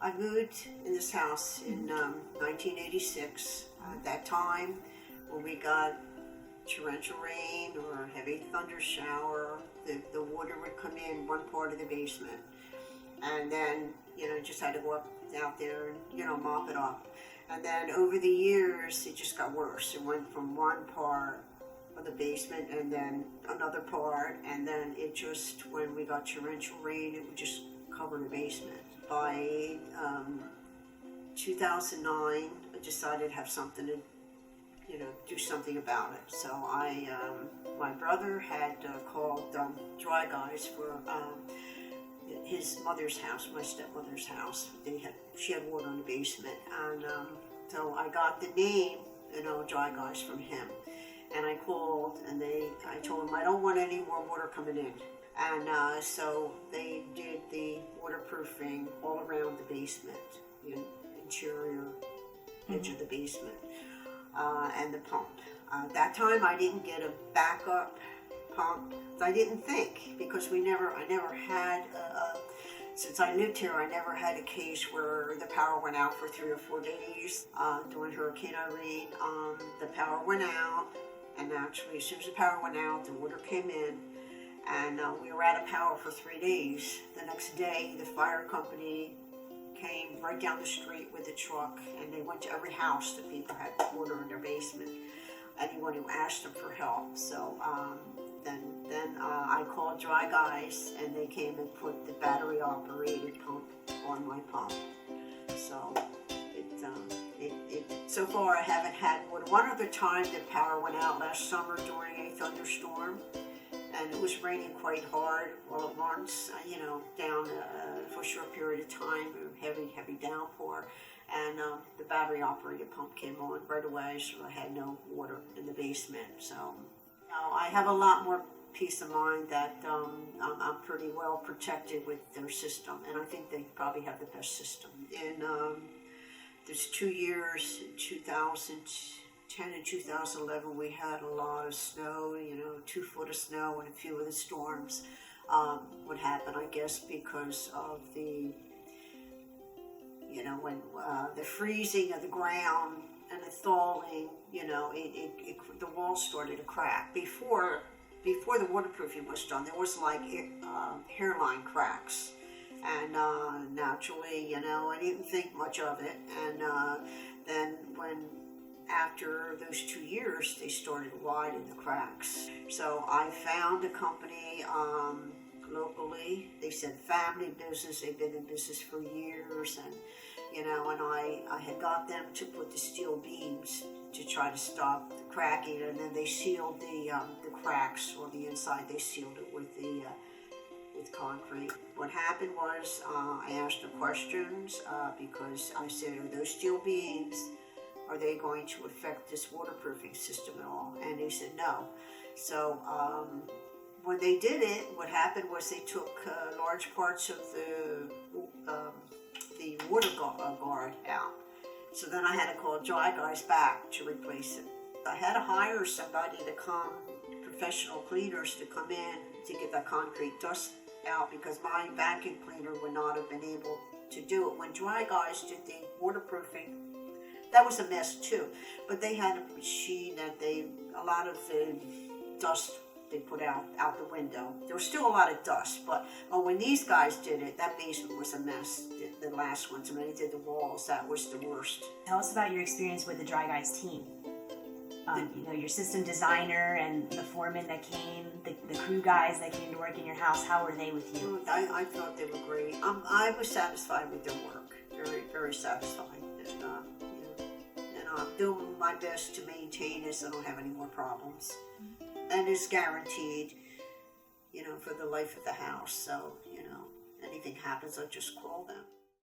I moved in this house in 1986. At that time, when we got torrential rain or heavy thunder shower, the water would come in one part of the basement, and then just had to go out there and mop it up. And then over the years, it just got worse. It went from one part of the basement and then another part, and then it just, when we got torrential rain, it would just cover the basement. By 2009, I decided to have something to, do something about it. So my brother had called Dry Guys for his mother's house, my stepmother's house. She had water in the basement, and so I got the name, Dry Guys from him. And I called, and I told them I don't want any more water coming in. And so they did the waterproofing all around the basement, the interior edge of the basement, and the pump. At that time, I didn't get a backup pump. I didn't think, because I never had, since I lived here, I never had a case where the power went out for 3 or 4 days. During Hurricane Irene, the power went out, and actually, as soon as the power went out, the water came in. And we were out of power for 3 days. The next day, the fire company came right down the street with a truck, and they went to every house that people had water in their basement. Anyone who asked them for help. So then I called Dry Guys, and they came and put the battery-operated pump on my pump. So so far I haven't had water. One other time the power went out last summer during a thunderstorm. And it was raining quite hard all at once, down for a short period of time, heavy downpour. And the battery-operated pump came on right away, so I had no water in the basement. So I have a lot more peace of mind that I'm pretty well protected with their system, and I think they probably have the best system. In there's 2 years, in 2010 and 2011, we had a lot of snow, 2 foot of snow, and a few of the storms would happen, I guess, because of the, when the freezing of the ground and the thawing, the walls started to crack. Before the waterproofing was done, there was like hairline cracks. And naturally, I didn't think much of it. And then after those 2 years, they started to widen the cracks. So I found a company locally. They said family business. They've been in business for years, and and I had got them to put the steel beams to try to stop the cracking, and then they sealed the cracks on the inside. They sealed it with concrete. What happened was I asked them questions because I said, are those steel beams, are they going to affect this waterproofing system at all? And they said no. So when they did it, what happened was they took large parts of the water guard out. So then I had to call Dry Guys back to replace it. I had to hire somebody to come, professional cleaners to come in to get that concrete dust out, because my vacuum cleaner would not have been able to do it. When Dry Guys did the waterproofing, that was a mess too. But they had a machine that a lot of the dust they put out the window. There was still a lot of dust, but when these guys did it, that basement was a mess. The last ones, when they did the walls, that was the worst. Tell us about your experience with the Dry Guys team. Your system designer and the foreman that came, the crew guys that came to work in your house. How were they with you? I thought they were great. I was satisfied with their work. Very, very satisfied. And I'm doing my best to maintain it so I don't have any more problems. And it's guaranteed, for the life of the house. So, anything happens, I just call them.